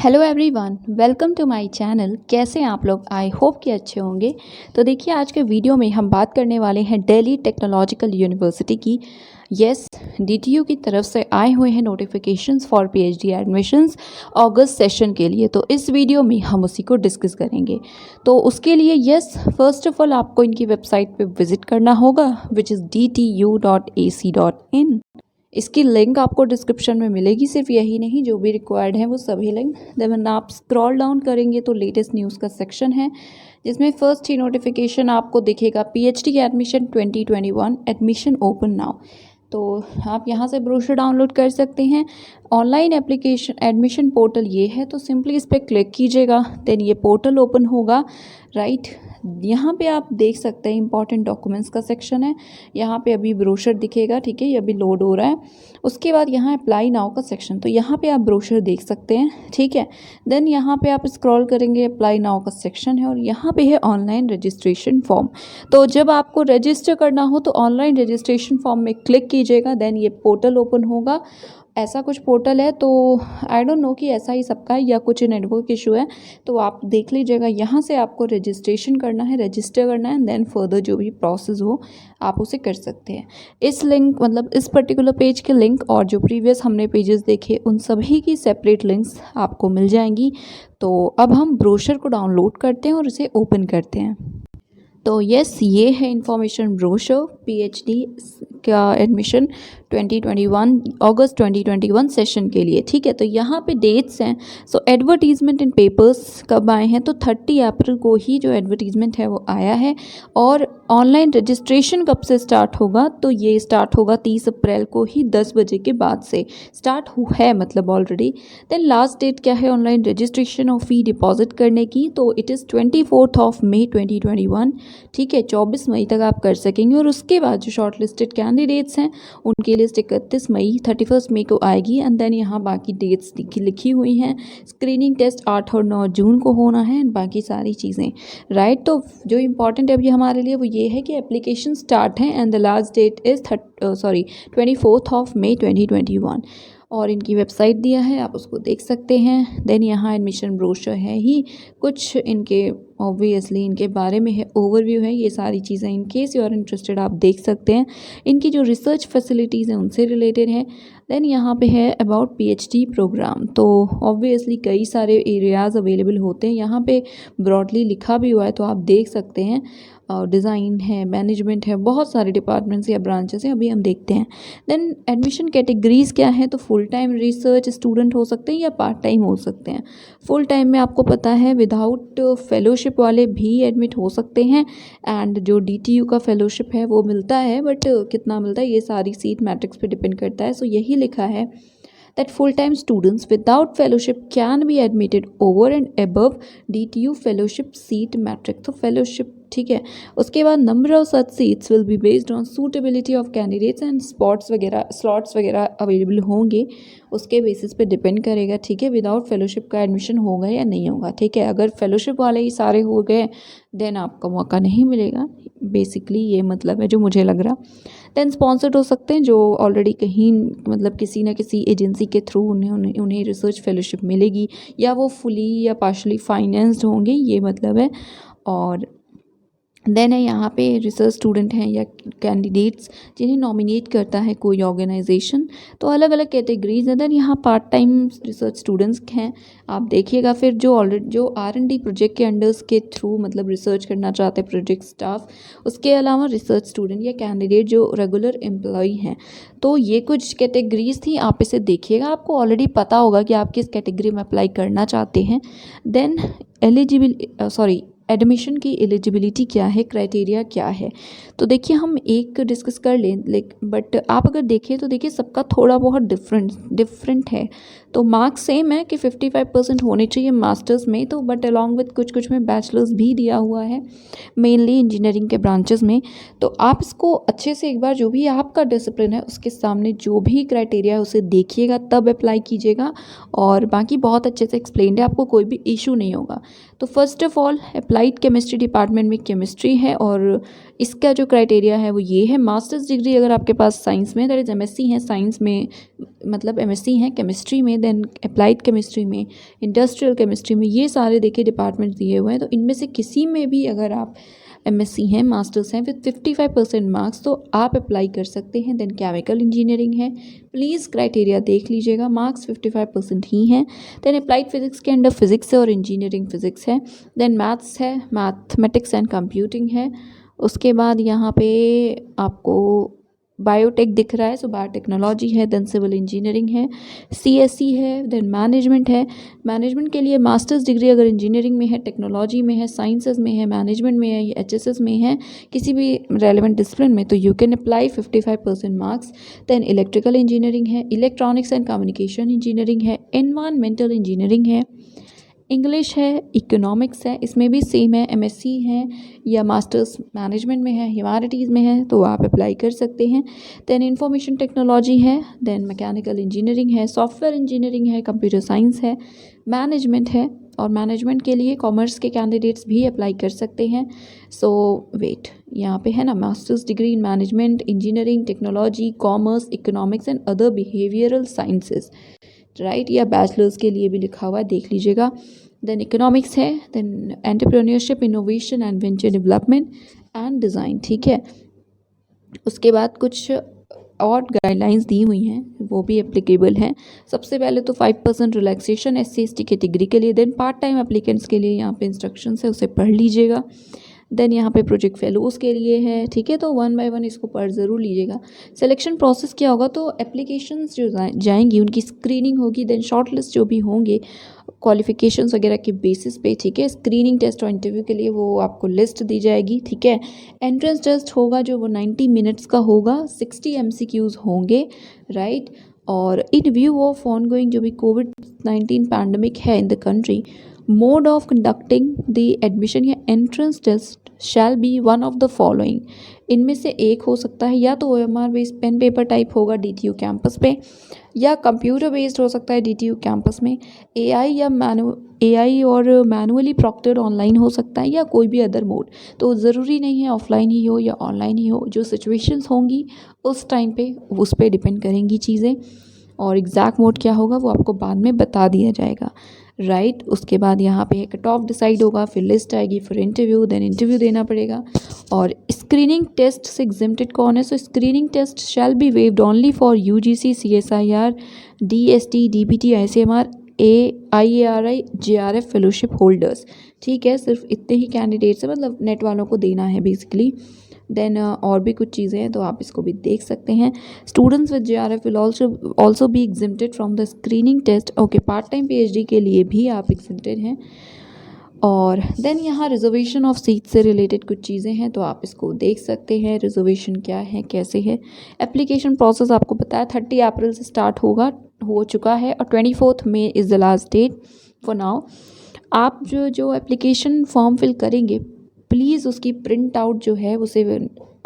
Hello everyone, welcome to my channel. कैसे हैं आप लोग? आई होप कि अच्छे होंगे। तो देखिए, आज के वीडियो में हम बात करने वाले हैं दिल्ली टेक्नोलॉजिकल यूनिवर्सिटी की। यस, डीटीयू की तरफ से आए हुए हैं notifications for PhD admissions August session के लिए। तो इस वीडियो में हम उसी को डिस्कस करेंगे। तो उसके लिए फर्स्ट ऑफ ऑल आपको इनकी वेबसाइट पे विजिट करना होगा, विच इज़ dtu.ac.in। इसकी लिंक आपको डिस्क्रिप्शन में मिलेगी। सिर्फ यही नहीं, जो भी रिक्वायर्ड है वो सभी लिंक। देन आप स्क्रॉल डाउन करेंगे तो लेटेस्ट न्यूज़ का सेक्शन है, जिसमें फर्स्ट ही नोटिफिकेशन आपको दिखेगा PhD admission 2021 admission open now. तो आप यहाँ से ब्रोशर डाउनलोड कर सकते हैं। ऑनलाइन एप्लीकेशन एडमिशन पोर्टल ये है, तो सिंपली इस पर क्लिक कीजिएगा। देन ये पोर्टल ओपन होगा। राइट, यहाँ पे आप देख सकते हैं इंपॉर्टेंट डॉक्यूमेंट्स का सेक्शन है। यहाँ पे अभी ब्रोशर दिखेगा, ठीक है, ये अभी लोड हो रहा है। उसके बाद यहाँ अप्लाई नाउ का सेक्शन, तो यहाँ पे आप ब्रोशर देख सकते हैं, ठीक है। देन यहाँ पे आप स्क्रॉल करेंगे, अप्लाई नाउ का सेक्शन है और यहाँ पे है ऑनलाइन रजिस्ट्रेशन फॉर्म। तो जब आपको रजिस्टर करना हो तो ऑनलाइन रजिस्ट्रेशन फॉर्म में क्लिक कीजिएगा। देन ये पोर्टल ओपन होगा। ऐसा कुछ पोर्टल है, तो आई डोंट नो कि ऐसा ही सबका है या कुछ नेटवर्क इशू है, तो आप देख लीजिएगा। यहाँ से आपको रजिस्ट्रेशन करना है, रजिस्टर करना है। देन फर्दर जो भी प्रोसेस हो आप उसे कर सकते हैं। इस लिंक मतलब इस पर्टिकुलर पेज के लिंक और जो प्रीवियस हमने पेजेस देखे उन सभी की सेपरेट लिंक्स आपको मिल जाएंगी। तो अब हम ब्रोशर को डाउनलोड करते हैं और इसे ओपन करते हैं। तो यस, ये है इंफॉर्मेशन ब्रोशर पीएचडी का एडमिशन 2021 अगस्त 2021 सेशन के लिए, ठीक है। तो यहाँ पे डेट्स हैं। सो एडवर्टीजमेंट इन पेपर्स कब आए हैं, तो 30 अप्रैल को ही जो एडवर्टीजमेंट है वो आया है। और ऑनलाइन रजिस्ट्रेशन कब से स्टार्ट होगा, तो ये स्टार्ट होगा 30 अप्रैल को ही 10 बजे के बाद से स्टार्ट है, मतलब ऑलरेडी। देन लास्ट डेट क्या है ऑनलाइन रजिस्ट्रेशन और फी डिपॉजिट करने की, तो इट इज़ 24 मई 2021, ठीक है। 24 मई तक आप कर सकेंगे। और उसके बाद जो शॉर्ट लिस्टेड कैंडिडेट्स हैं उनकी लिस्ट 31 मई 31 मई को आएगी। एंड देन यहाँ बाकी डेट्स लिखी हुई हैं। स्क्रीनिंग टेस्ट 8 और 9 जून को होना है एंड बाकी सारी चीज़ें। राइट, तो जो इम्पॉर्टेंट है अभी हमारे लिए वो ये है कि एप्लीकेशन स्टार्ट है and the last that is 24 मई 2021। और इनकी वेबसाइट दिया है, आप उसको देख सकते हैं। देन यहाँ एडमिशन ब्रोशर है ही, कुछ इनके ऑब्वियसली इनके बारे में है, ओवरव्यू है, ये सारी चीज़ें in case you are interested आप देख सकते हैं। इनकी जो रिसर्च फैसिलिटीज़ हैं उनसे रिलेटेड है। देन यहाँ पे है अबाउट पीएचडी प्रोग्राम, तो ऑब्वियसली कई सारे एरियाज़ अवेलेबल होते हैं। यहाँ पे ब्रॉडली लिखा भी हुआ है, तो आप देख सकते हैं। डिज़ाइन है, मैनेजमेंट है, बहुत सारे डिपार्टमेंट्स या ब्रांचेस हैं, अभी हम देखते हैं। देन एडमिशन कैटेगरीज़ क्या है, तो फुल टाइम रिसर्च स्टूडेंट हो सकते हैं या पार्ट टाइम हो सकते हैं। फुल टाइम में आपको पता है विदाउट फेलोशिप वाले भी एडमिट हो सकते हैं। एंड जो डीटीयू का फेलोशिप है वो मिलता है, बट कितना मिलता है ये सारी सीट मैट्रिक्स पे डिपेंड करता है। सो यही लिखा है that full-time students without fellowship can be admitted over and above DTU fellowship seat matrix। तो fellowship, ठीक है। उसके बाद number of such seats will be based on suitability of candidates and slots वगैरह अवेलेबल होंगे, उसके बेसिस पे depend करेगा, ठीक है। विदाउट फेलोशिप का एडमिशन होगा या नहीं होगा, ठीक है। अगर फेलोशिप वाले ही सारे हो गए देन आपका मौका नहीं मिलेगा, बेसिकली ये मतलब है जो मुझे लग रहा। देन स्पॉन्सर्ड हो सकते हैं जो ऑलरेडी कहीं मतलब किसी ना किसी एजेंसी के थ्रू उन्हें रिसर्च फेलोशिप मिलेगी, या वो फुली या पार्शली फाइनेंस्ड होंगे, ये मतलब है। और देन है यहाँ पे रिसर्च स्टूडेंट हैं या कैंडिडेट्स जिन्हें नॉमिनेट करता है कोई ऑर्गेनाइजेशन, तो अलग अलग कैटेगरीज हैं। देन यहाँ पार्ट टाइम रिसर्च स्टूडेंट्स हैं, आप देखिएगा। फिर जो R&D प्रोजेक्ट के अंडर्स के थ्रू मतलब रिसर्च करना चाहते हैं प्रोजेक्ट स्टाफ, उसके अलावा रिसर्च स्टूडेंट या कैंडिडेट जो रेगुलर एम्प्लॉई हैं। तो ये कुछ कैटेगरीज थी, आप इसे देखिएगा। आपको ऑलरेडी पता होगा कि आप किस कैटेगरी में अप्लाई करना चाहते हैं। देन एडमिशन की एलिजिबिलिटी क्या है, क्राइटेरिया क्या है, तो देखिए हम एक डिस्कस कर लें, बट आप अगर देखिए तो देखिए सबका थोड़ा बहुत डिफरेंट है। तो मार्क्स सेम है कि 55% होने चाहिए मास्टर्स में, तो बट अलॉन्ग विथ कुछ में बैचलर्स भी दिया हुआ है, मेनली इंजीनियरिंग के ब्रांचेस में। तो आप इसको अच्छे से एक बार जो भी आपका डिसिप्लिन है उसके सामने जो भी क्राइटेरिया है उसे देखिएगा, तब अप्लाई कीजिएगा। और बाकी बहुत अच्छे से एक्सप्लेन्ड है, आपको कोई भी इशू नहीं होगा। तो first of all applied chemistry department में केमिस्ट्री है और इसका जो क्राइटेरिया है वो ये है, मास्टर्स डिग्री अगर आपके पास साइंस में, दैट इज़ एमएससी है साइंस में, मतलब एमएससी है केमिस्ट्री में, देन अप्लाइड केमिस्ट्री में, इंडस्ट्रियल केमिस्ट्री में, ये सारे देखिए डिपार्टमेंट्स दिए हुए हैं। तो इनमें से किसी में भी अगर आप एमएससी हैं, मास्टर्स हैं विद 55% मार्क्स, तो आप अप्लाई कर सकते हैं। देन केमिकल इंजीनियरिंग है, प्लीज़ क्राइटेरिया देख लीजिएगा, मार्क्स 55% ही हैं। देन अप्लाइड फिजिक्स के अंडर फिजिक्स है और इंजीनियरिंग फिजिक्स है। देन मैथ्स है, मैथमेटिक्स एंड कंप्यूटिंग है। उसके बाद यहाँ पे आपको बायोटेक दिख रहा है, सो बायोटेक्नोलॉजी है। देन सिविल इंजीनियरिंग है, सीएससी है। देन मैनेजमेंट है, मैनेजमेंट के लिए मास्टर्स डिग्री अगर इंजीनियरिंग में है, टेक्नोलॉजी में है, साइंसेज में है, मैनेजमेंट में है, एचएसएस में है, किसी भी रेलेवेंट डिसिप्लिन में, तो you can apply 55% marks. Then electrical engineering है, इलेक्ट्रॉनिक्स एंड कम्युनिकेशन इंजीनियरिंग है, एनवायरमेंटल इंजीनियरिंग है, इंग्लिश है, इकोनॉमिक्स है, इसमें भी सेम है, एमएससी है या मास्टर्स मैनेजमेंट में है, ह्यूमैनिटीज़ में है, तो आप अप्लाई कर सकते हैं। देन इंफॉर्मेशन टेक्नोलॉजी है, देन मैकेनिकल इंजीनियरिंग है, सॉफ्टवेयर इंजीनियरिंग है, कंप्यूटर साइंस है, मैनेजमेंट है, और मैनेजमेंट के लिए कॉमर्स के कैंडिडेट्स भी अप्लाई कर सकते हैं। सो वेट, यहाँ पे है ना, masters degree in management, engineering, technology, commerce, economics and other behavioural sciences, right, या बैचलर्स के लिए भी लिखा हुआ है, देख लीजिएगा। देन इकोनॉमिक्स है, then entrepreneurship, innovation and venture development and design, ठीक है। उसके बाद कुछ और गाइडलाइंस दी हुई हैं, वो भी एप्लीकेबल हैं। सबसे पहले तो 5% रिलैक्सेशन SC/ST कैटेगरी के लिए। देन पार्ट टाइम एप्लीकेंट्स के लिए यहाँ पे इंस्ट्रक्शंस है, उसे पढ़ लीजिएगा। देन यहाँ पे प्रोजेक्ट फेलोज़ के लिए है, ठीक है, तो 1 बाय 1 इसको पढ़ ज़रूर लीजिएगा। सिलेक्शन प्रोसेस क्या होगा, तो एप्लीकेशंस जो जाएंगी उनकी स्क्रीनिंग होगी, देन शॉर्ट लिस्ट जो भी होंगे क्वालिफिकेशंस वगैरह के बेसिस पे, ठीक है। स्क्रीनिंग टेस्ट और इंटरव्यू के लिए वो आपको लिस्ट दी जाएगी, ठीक है। एंट्रेंस टेस्ट होगा जो वो 90 मिनट्स का होगा, 60 MCQs होंगे, राइट। और इन व्यू ऑफ ऑनगोइंग जो भी COVID-19 पैंडमिक है in the country, mode of conducting the admission या entrance test shall be one of the following, इनमें से एक हो सकता है, या तो OMR based pen paper type होगा DTU कैंपस पे, या कंप्यूटर बेस्ड हो सकता है DTU कैंपस में, AI और मैनुअली प्रॉक्टेड ऑनलाइन हो सकता है, या कोई भी अदर मोड। तो ज़रूरी नहीं है ऑफलाइन ही हो या ऑनलाइन ही हो, जो सिचुएशंस होंगी उस टाइम पे उस पर डिपेंड करेंगी चीज़ें, और एग्जैक्ट मोड क्या होगा वो आपको बाद में बता दिया जाएगा, राइट। उसके बाद यहाँ पे कट ऑफ डिसाइड होगा, फिर लिस्ट आएगी, फिर इंटरव्यू, देन इंटरव्यू देना पड़ेगा। और स्क्रीनिंग टेस्ट से एग्जेम्प्टेड कौन है, so screening test shall be waived only for UGC, CSIR, DST, DPT, ICMR, IARI, JRF fellowship holders, ठीक है। सिर्फ इतने ही कैंडिडेट्स हैं, मतलब नेट वालों को देना है बेसिकली। देन और भी कुछ चीज़ें हैं, तो आप इसको भी देख सकते हैं। Students with JRF will also be exempted from the screening test, okay. Part time PhD के लिए भी आप एग्जेम्प्टेड हैं। और देन यहाँ रिजर्वेशन ऑफ सीट से रिलेटेड कुछ चीज़ें हैं, तो आप इसको देख सकते हैं, रिजर्वेशन क्या है, कैसे है। एप्लीकेशन प्रोसेस आपको बताया 30 अप्रैल से स्टार्ट हो चुका है, और 24 May is the last date for now. आप जो एप्लीकेशन फॉर्म फिल करेंगे, प्लीज़ उसकी प्रिंट आउट जो है उसे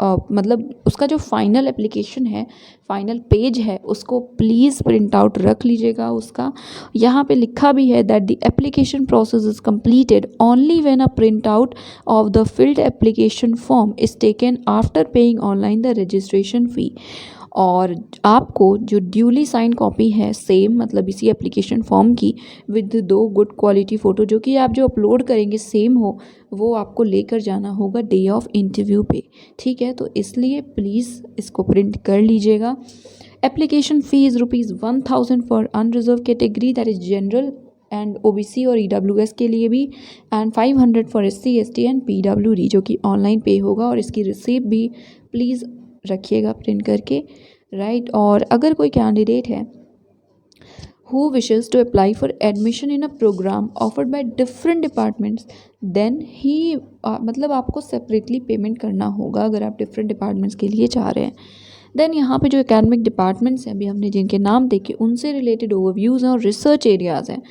मतलब उसका जो फाइनल एप्लीकेशन है, फाइनल पेज है, उसको प्लीज़ प्रिंट आउट रख लीजिएगा उसका। यहाँ पे लिखा भी है that the application process is completed only when a printout of the filled application form is taken after paying online the registration fee। और आपको जो ड्यूली साइन कॉपी है सेम, मतलब इसी एप्लीकेशन फॉर्म की, विद 2 गुड क्वालिटी फ़ोटो, जो कि आप जो अपलोड करेंगे सेम हो, वो आपको लेकर जाना होगा डे ऑफ इंटरव्यू पे, ठीक है। तो इसलिए प्लीज़ इसको प्रिंट कर लीजिएगा। Application fee ₹1000 for unreserve category, that is general and OBC और EWS के लिए भी, and 500 for SC ST and PWD, जो कि ऑनलाइन पे होगा। और इसकी रिसीप्ट भी प्लीज़ रखिएगा प्रिंट करके, राइट। और अगर कोई कैंडिडेट है who wishes to apply for admission in a program offered by different departments, then he मतलब आपको सेपरेटली पेमेंट करना होगा अगर आप डिफरेंट डिपार्टमेंट्स के लिए चाह रहे हैं। देन यहाँ पे जो एकेडमिक डिपार्टमेंट्स हैं, अभी हमने जिनके नाम देखे, उनसे रिलेटेड ओवरव्यूज़ हैं और रिसर्च एरियाज़ हैं।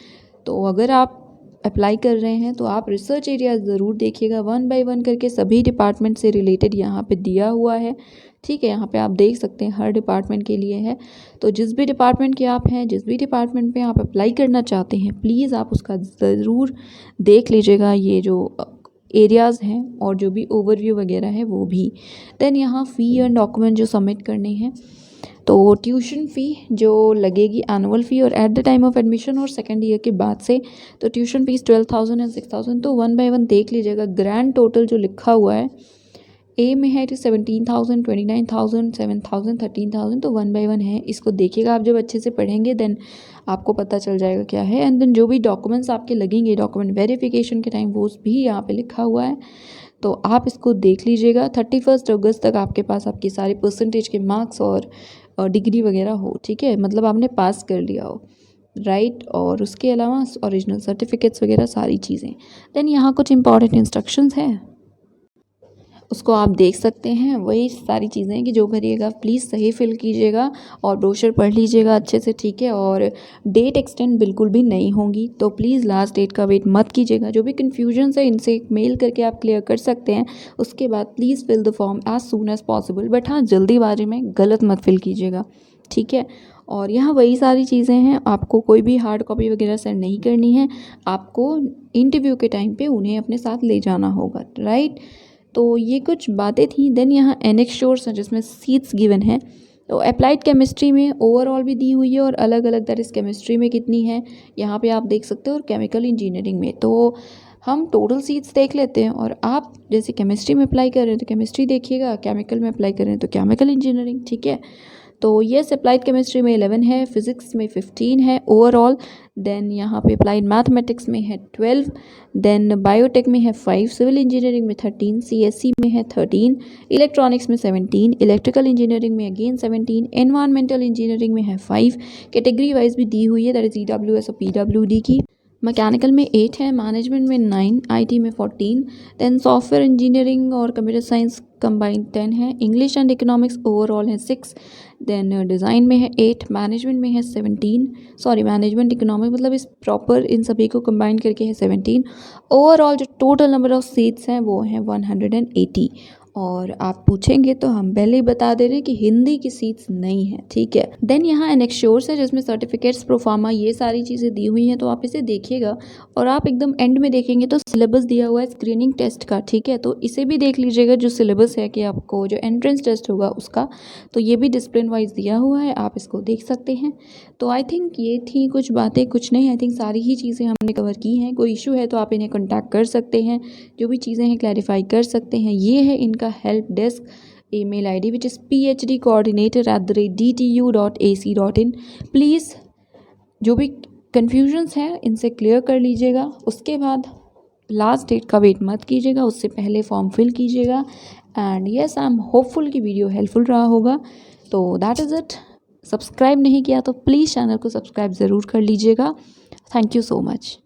तो अगर आप अप्लाई कर रहे हैं तो आप रिसर्च एरियाज ज़रूर देखिएगा, 1 बाय 1 करके सभी डिपार्टमेंट से रिलेटेड यहाँ पे दिया हुआ है, ठीक है। यहाँ पे आप देख सकते हैं हर डिपार्टमेंट के लिए है। तो जिस भी डिपार्टमेंट के आप हैं, जिस भी डिपार्टमेंट में आप अप्लाई करना चाहते हैं, प्लीज़ आप उसका ज़रूर देख लीजिएगा। ये जो एरियाज़ हैं और जो भी ओवरव्यू वगैरह है वो भी। देन यहाँ फ़ी एंड डॉक्यूमेंट जो सबमिट करने हैं, तो ट्यूशन फ़ी जो लगेगी एनुअल फ़ी और at the time of admission और सेकेंड ईयर के बाद से, तो ट्यूशन फ़ीस 12,000 एंड 6,000। तो 1 बाय 1 देख लीजिएगा। ग्रैंड टोटल जो लिखा हुआ है ए में है, 17,000, 29,000, 7,000, 13,000। तो 1 बाय 1 है, इसको देखिएगा। आप जब अच्छे से पढ़ेंगे देन आपको पता चल जाएगा क्या है। एंड देन जो भी डॉक्यूमेंट्स आपके लगेंगे डॉक्यूमेंट वेरिफिकेशन के टाइम, वो भी यहाँ पे लिखा हुआ है, तो आप इसको देख लीजिएगा। 31 अगस्त तक आपके पास आपकी सारे परसेंटेज के मार्क्स और डिग्री वगैरह हो, ठीक है, मतलब आपने पास कर लिया हो, राइट। और उसके अलावा ओरिजिनल सर्टिफिकेट्स वगैरह सारी चीज़ें। देन यहाँ कुछ इंपॉर्टेंट इंस्ट्रक्शंस हैं, उसको आप देख सकते हैं। वही सारी चीज़ें कि जो भरिएगा प्लीज़ सही फिल कीजिएगा और ब्रोशर पढ़ लीजिएगा अच्छे से, ठीक है। और डेट एक्सटेंड बिल्कुल भी नहीं होंगी, तो प्लीज़ लास्ट डेट का वेट मत कीजिएगा। जो भी कन्फ्यूजन्स है इनसे एक मेल करके आप क्लियर कर सकते हैं। उसके बाद please fill the form as soon as possible, but हाँ जल्दीबाजी में गलत मत फिल कीजिएगा, ठीक है। और यहाँ वही सारी चीज़ें हैं, आपको कोई भी हार्ड कॉपी वगैरह सेंड नहीं करनी है, आपको इंटरव्यू के टाइम पे उन्हें अपने साथ ले जाना होगा, राइट। तो ये कुछ बातें थी। देन यहाँ एनेक्स्योर्स हैं जिसमें सीट्स गिवन है। तो अप्लाइड केमिस्ट्री में ओवरऑल भी दी हुई है और अलग अलग दैट इज़ केमिस्ट्री में कितनी है यहाँ पे आप देख सकते हो, और केमिकल इंजीनियरिंग में। तो हम टोटल सीट्स देख लेते हैं, और आप जैसे केमिस्ट्री में अप्लाई कर रहे हैं तो केमिस्ट्री देखिएगा, केमिकल में अप्लाई कर रहे हैं तो केमिकल इंजीनियरिंग, ठीक है। तो येस अप्लाइड केमिस्ट्री में 11 है, फिजिक्स में 15 है ओवरऑल। देन यहाँ पे अप्लाइड मैथमेटिक्स में है 12, देन बायोटेक में है 5, सिविल इंजीनियरिंग में 13, सीएससी में है 13, इलेक्ट्रॉनिक्स में 17, इलेक्ट्रिकल इंजीनियरिंग में अगेन 17, एनवायरमेंटल इंजीनियरिंग में है 5। कैटेगरी वाइज भी दी हुई है, दैट इज़ ईडब्ल्यूएस और पीडब्ल्यूडी की। मैकेनिकल में 8 है, मैनेजमेंट में 9, आईटी में 14, देन सॉफ्टवेयर इंजीनियरिंग और कंप्यूटर साइंस कंबाइंड 10 है, इंग्लिश एंड इकोनॉमिक्स ओवरऑल है 6, देन डिज़ाइन में है 8, मैनेजमेंट में है 17, सॉरी मैनेजमेंट इकोनॉमिक मतलब इस प्रॉपर इन सभी को कंबाइन करके है 17। ओवरऑल जो टोटल नंबर ऑफ सीट्स हैं वो हैं 180। और आप पूछेंगे तो हम पहले ही बता दे रहे हैं कि हिंदी की सीट्स नहीं है, ठीक है। देन यहाँ एनेक्स्योर्स है जिसमें सर्टिफिकेट्स प्रोफार्मा ये सारी चीज़ें दी हुई हैं, तो आप इसे देखिएगा। और आप एकदम एंड में देखेंगे तो सिलेबस दिया हुआ है स्क्रीनिंग टेस्ट का, ठीक है, तो इसे भी देख लीजिएगा जो सिलेबस है कि आपको जो एंट्रेंस टेस्ट होगा उसका, तो ये भी डिसिप्लिन वाइज दिया हुआ है, आप इसको देख सकते हैं। तो आई थिंक ये थी कुछ बातें, कुछ नहीं, आई थिंक सारी ही चीज़ें हमने कवर की हैं। कोई इशू है तो आप इन्हें कॉन्टैक्ट कर सकते हैं, जो भी चीज़ें हैं क्लैरिफाई कर सकते हैं। ये है इनका help desk email ID which is phd coordinator@dtu.ac.in। Please जो भी कन्फ्यूजन्स हैं इनसे क्लियर कर लीजिएगा। उसके बाद लास्ट डेट का वेट मत कीजिएगा, उससे पहले फॉर्म फिल कीजिएगा। And yes I am hopeful कि वीडियो हेल्पफुल रहा होगा। तो दैट इज़ इट। सब्सक्राइब नहीं किया तो प्लीज़ चैनल को सब्सक्राइब ज़रूर कर लीजिएगा। Thank you so much.